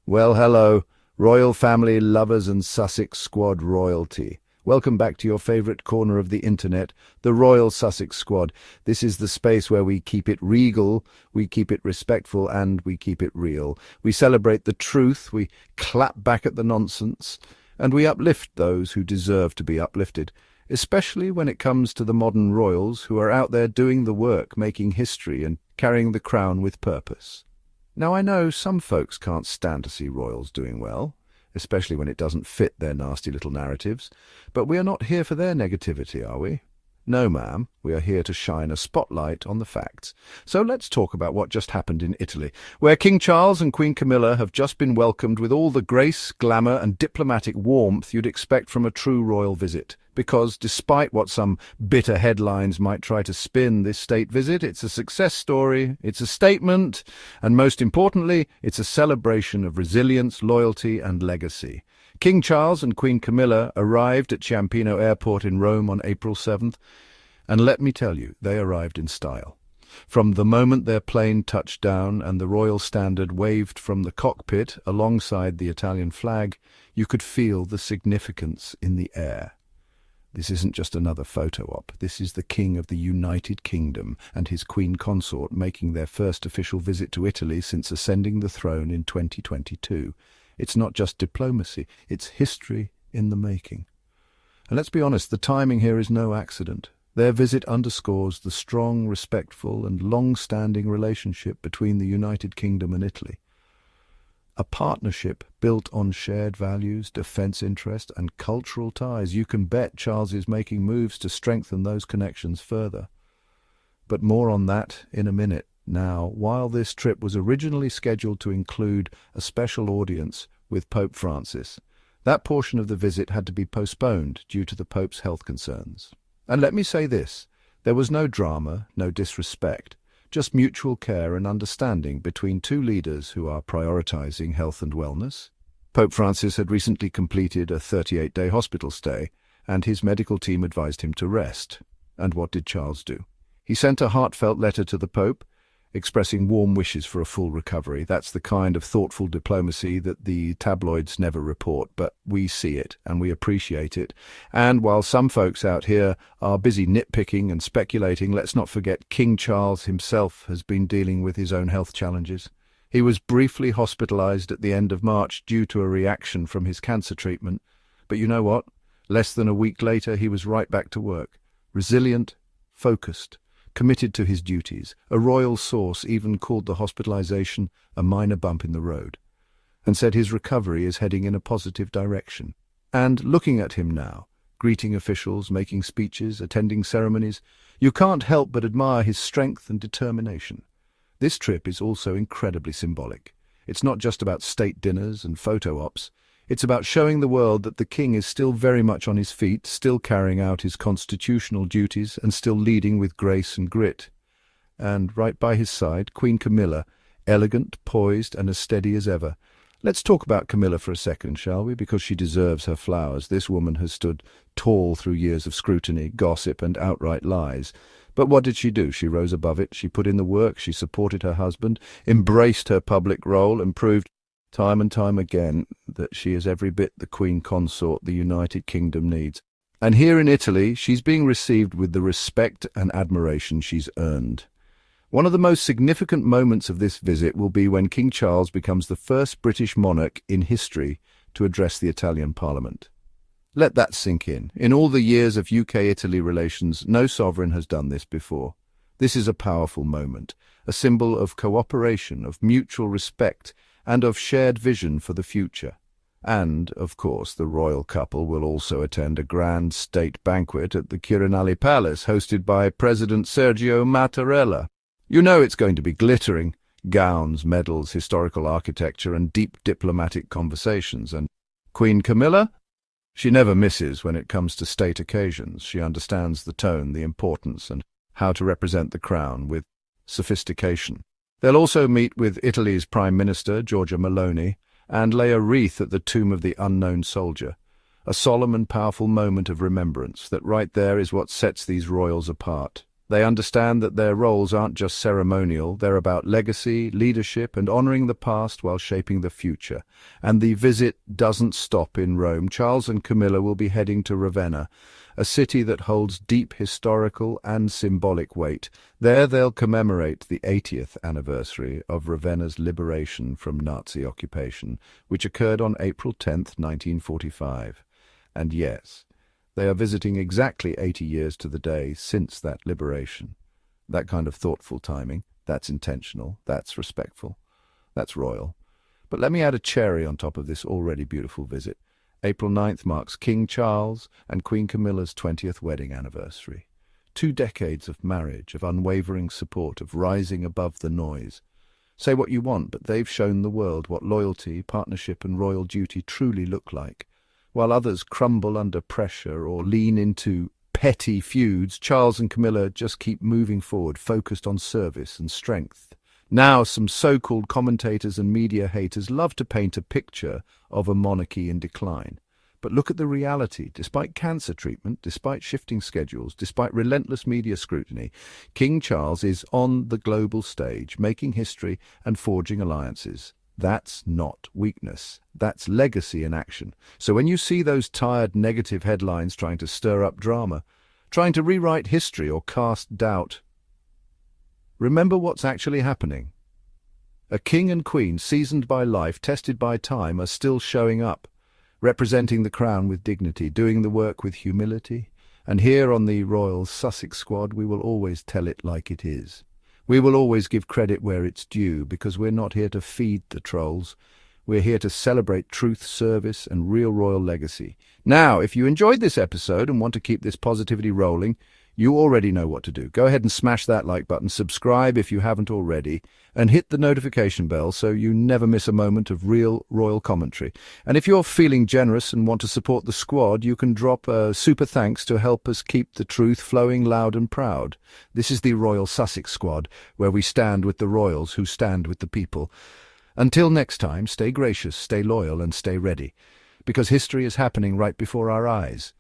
Well, hello, royal family lovers and Sussex Squad royalty. Welcome back to your favourite corner of the internet, the Royal Sussex Squad. This is the space where we keep it regal, we keep it respectful, and we keep it real. We celebrate the truth, we clap back at the nonsense, and we uplift those who deserve to be uplifted, especially when it comes to the modern royals who are out there doing the work, making history, and carrying the crown with purpose. Now, I know some folks can't stand to see royals doing well, especially when it doesn't fit their nasty little narratives, but we are not here for their negativity, are we? No, ma'am, we are here to shine a spotlight on the facts. So let's talk about what just happened in Italy, where King Charles and Queen Camilla have just been welcomed with all the grace, glamour, and diplomatic warmth you'd expect from a true royal visit. Because despite what some bitter headlines might try to spin this state visit, it's a success story, it's a statement, and most importantly, it's a celebration of resilience, loyalty, and legacy. King Charles and Queen Camilla arrived at Ciampino Airport in Rome on April 7th, and let me tell you, they arrived in style. From the moment their plane touched down and the royal standard waved from the cockpit alongside the Italian flag, you could feel the significance in the air. This isn't just another photo op. This is the King of the United Kingdom and his Queen Consort making their first official visit to Italy since ascending the throne in 2022. It's not just diplomacy, it's history in the making. And let's be honest, the timing here is no accident. Their visit underscores the strong, respectful, and long-standing relationship between the United Kingdom and Italy. A partnership built on shared values, defence interest, and cultural ties. You can bet Charles is making moves to strengthen those connections further. But more on that in a minute. Now, while this trip was originally scheduled to include a special audience with Pope Francis, that portion of the visit had to be postponed due to the Pope's health concerns. And let me say this, there was no drama, no disrespect, just mutual care and understanding between two leaders who are prioritizing health and wellness. Pope Francis had recently completed a 38-day hospital stay, and his medical team advised him to rest. And what did Charles do? He sent a heartfelt letter to the Pope, expressing warm wishes for a full recovery. That's the kind of thoughtful diplomacy that the tabloids never report, but we see it and we appreciate it. And while some folks out here are busy nitpicking and speculating, let's not forget King Charles himself has been dealing with his own health challenges. He was briefly hospitalized at the end of March due to a reaction from his cancer treatment. But you know what? Less than a week later, he was right back to work. Resilient, focused, committed to his duties. A royal source even called the hospitalization a minor bump in the road, and said his recovery is heading in a positive direction. And looking at him now, greeting officials, making speeches, attending ceremonies, you can't help but admire his strength and determination. This trip is also incredibly symbolic. It's not just about state dinners and photo ops. It's about showing the world that the king is still very much on his feet, still carrying out his constitutional duties, and still leading with grace and grit. And right by his side, Queen Camilla, elegant, poised, and as steady as ever. Let's talk about Camilla for a second, shall we? Because she deserves her flowers. This woman has stood tall through years of scrutiny, gossip, and outright lies. But what did she do? She rose above it. She put in the work. She supported her husband, embraced her public role, and proved time and time again that she is every bit the Queen Consort the United Kingdom needs. And here in Italy, she's being received with the respect and admiration she's earned. One of the most significant moments of this visit will be when King Charles becomes the first British monarch in history to address the Italian Parliament. Let that sink in. In all the years of UK-Italy relations, no sovereign has done this before. This is a powerful moment, a symbol of cooperation, of mutual respect, and of shared vision for the future. And, of course, the royal couple will also attend a grand state banquet at the Quirinale Palace, hosted by President Sergio Mattarella. You know it's going to be glittering. Gowns, medals, historical architecture, and deep diplomatic conversations. And Queen Camilla? She never misses when it comes to state occasions. She understands the tone, the importance, and how to represent the crown with sophistication. They'll also meet with Italy's Prime Minister, Giorgia Meloni, and lay a wreath at the tomb of the unknown soldier, a solemn and powerful moment of remembrance that right there is what sets these royals apart. They understand that their roles aren't just ceremonial, they're about legacy, leadership, and honoring the past while shaping the future. And the visit doesn't stop in Rome. Charles and Camilla will be heading to Ravenna, a city that holds deep historical and symbolic weight. There they'll commemorate the 80th anniversary of Ravenna's liberation from Nazi occupation, which occurred on April 10th, 1945. And yes, they are visiting exactly 80 years to the day since that liberation. That kind of thoughtful timing, that's intentional, that's respectful, that's royal. But let me add a cherry on top of this already beautiful visit. April 9th marks King Charles and Queen Camilla's 20th wedding anniversary. 2 decades of marriage, of unwavering support, of rising above the noise. Say what you want, but they've shown the world what loyalty, partnership and royal duty truly look like. While others crumble under pressure or lean into petty feuds, Charles and Camilla just keep moving forward, focused on service and strength. Now, some so-called commentators and media haters love to paint a picture of a monarchy in decline. But look at the reality. Despite cancer treatment, despite shifting schedules, despite relentless media scrutiny, King Charles is on the global stage, making history and forging alliances. That's not weakness. That's legacy in action. So when you see those tired negative headlines trying to stir up drama, trying to rewrite history or cast doubt, remember what's actually happening. A king and queen, seasoned by life, tested by time, are still showing up, representing the crown with dignity, doing the work with humility. And here on the Royal Sussex Squad, we will always tell it like it is. We will always give credit where it's due, because we're not here to feed the trolls. We're here to celebrate truth, service, and real royal legacy. Now, if you enjoyed this episode and want to keep this positivity rolling, you already know what to do. Go ahead and smash that like button, subscribe if you haven't already, and hit the notification bell so you never miss a moment of real royal commentary. And if you're feeling generous and want to support the squad, you can drop a super thanks to help us keep the truth flowing loud and proud. This is the Royal Sussex Squad, where we stand with the royals who stand with the people. Until next time, stay gracious, stay loyal, and stay ready, because history is happening right before our eyes.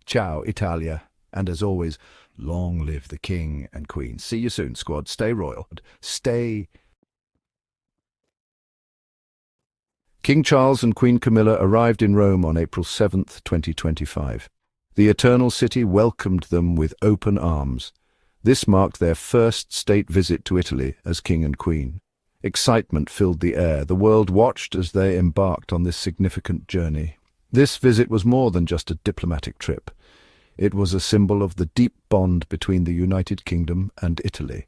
Ciao, Italia. And as always, long live the King and Queen. See you soon, squad. Stay royal. Stay... King Charles and Queen Camilla arrived in Rome on April 7th, 2025. The Eternal City welcomed them with open arms. This marked their first state visit to Italy as King and Queen. Excitement filled the air. The world watched as they embarked on this significant journey. This visit was more than just a diplomatic trip. It was a symbol of the deep bond between the United Kingdom and Italy.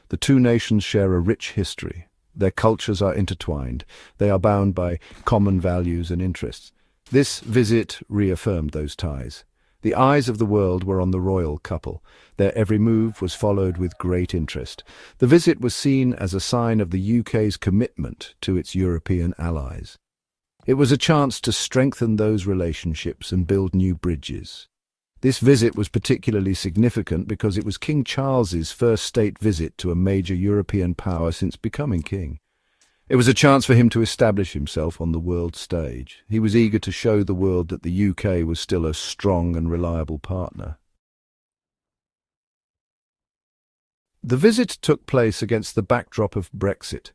The two nations share a rich history. Their cultures are intertwined. They are bound by common values and interests. This visit reaffirmed those ties. The eyes of the world were on the royal couple. Their every move was followed with great interest. The visit was seen as a sign of the UK's commitment to its European allies. It was a chance to strengthen those relationships and build new bridges. This visit was particularly significant because it was King Charles's first state visit to a major European power since becoming king. It was a chance for him to establish himself on the world stage. He was eager to show the world that the UK was still a strong and reliable partner. The visit took place against the backdrop of Brexit.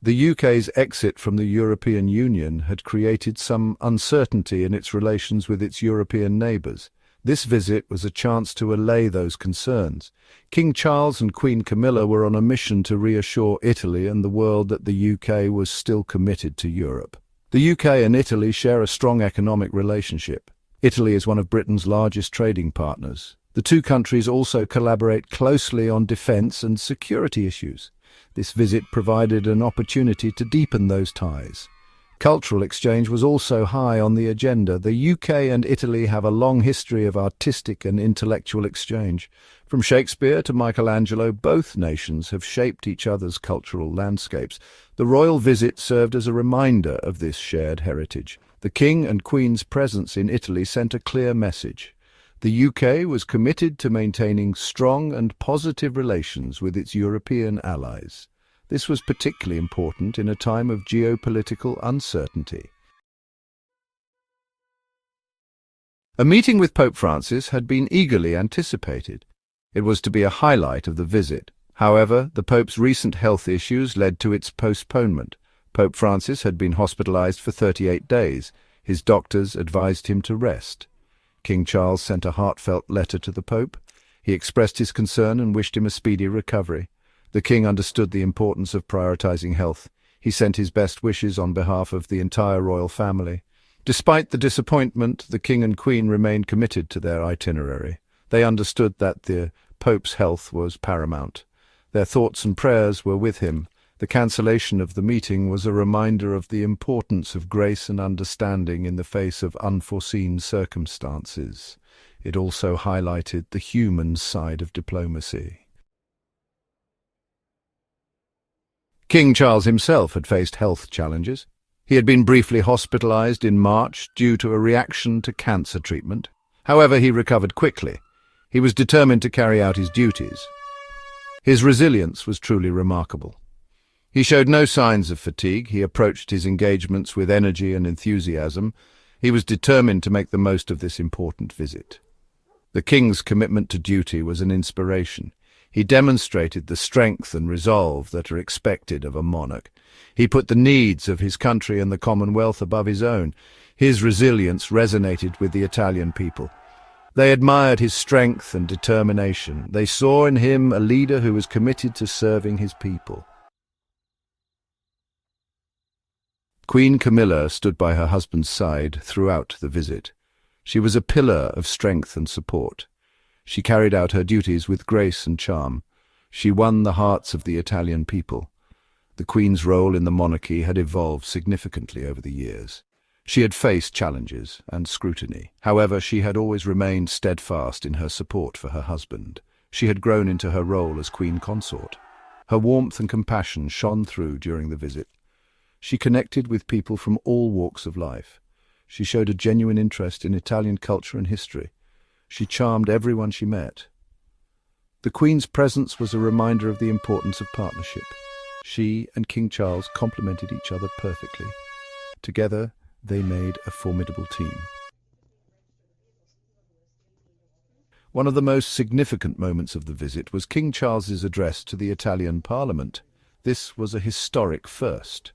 The UK's exit from the European Union had created some uncertainty in its relations with its European neighbours. This visit was a chance to allay those concerns. King Charles and Queen Camilla were on a mission to reassure Italy and the world that the UK was still committed to Europe. The UK and Italy share a strong economic relationship. Italy is one of Britain's largest trading partners. The two countries also collaborate closely on defence and security issues. This visit provided an opportunity to deepen those ties. Cultural exchange was also high on the agenda. The UK and Italy have a long history of artistic and intellectual exchange. From Shakespeare to Michelangelo, both nations have shaped each other's cultural landscapes. The royal visit served as a reminder of this shared heritage. The King and Queen's presence in Italy sent a clear message. The UK was committed to maintaining strong and positive relations with its European allies. This was particularly important in a time of geopolitical uncertainty. A meeting with Pope Francis had been eagerly anticipated. It was to be a highlight of the visit. However, the Pope's recent health issues led to its postponement. Pope Francis had been hospitalized for 38 days. His doctors advised him to rest. King Charles sent a heartfelt letter to the Pope. He expressed his concern and wished him a speedy recovery. The king understood the importance of prioritizing health. He sent his best wishes on behalf of the entire royal family. Despite the disappointment, the king and queen remained committed to their itinerary. They understood that the Pope's health was paramount. Their thoughts and prayers were with him. The cancellation of the meeting was a reminder of the importance of grace and understanding in the face of unforeseen circumstances. It also highlighted the human side of diplomacy. King Charles himself had faced health challenges. He had been briefly hospitalized in March due to a reaction to cancer treatment. However, he recovered quickly. He was determined to carry out his duties. His resilience was truly remarkable. He showed no signs of fatigue. He approached his engagements with energy and enthusiasm. He was determined to make the most of this important visit. The king's commitment to duty was an inspiration. He demonstrated the strength and resolve that are expected of a monarch. He put the needs of his country and the Commonwealth above his own. His resilience resonated with the Italian people. They admired his strength and determination. They saw in him a leader who was committed to serving his people. Queen Camilla stood by her husband's side throughout the visit. She was a pillar of strength and support. She carried out her duties with grace and charm. She won the hearts of the Italian people. The Queen's role in the monarchy had evolved significantly over the years. She had faced challenges and scrutiny. However, she had always remained steadfast in her support for her husband. She had grown into her role as Queen Consort. Her warmth and compassion shone through during the visit. She connected with people from all walks of life. She showed a genuine interest in Italian culture and history. She charmed everyone she met. The Queen's presence was a reminder of the importance of partnership. She and King Charles complemented each other perfectly. Together, they made a formidable team. One of the most significant moments of the visit was King Charles's address to the Italian Parliament. This was a historic first.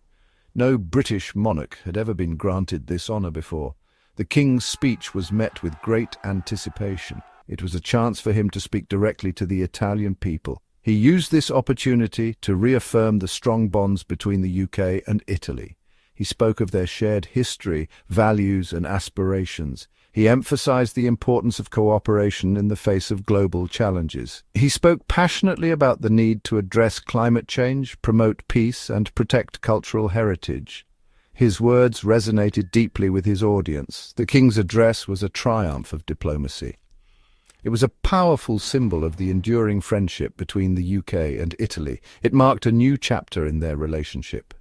No British monarch had ever been granted this honour before. The King's speech was met with great anticipation. It was a chance for him to speak directly to the Italian people. He used this opportunity to reaffirm the strong bonds between the UK and Italy. He spoke of their shared history, values and aspirations. He emphasized the importance of cooperation in the face of global challenges. He spoke passionately about the need to address climate change, promote peace, and protect cultural heritage. His words resonated deeply with his audience. The King's address was a triumph of diplomacy. It was a powerful symbol of the enduring friendship between the UK and Italy. It marked a new chapter in their relationship.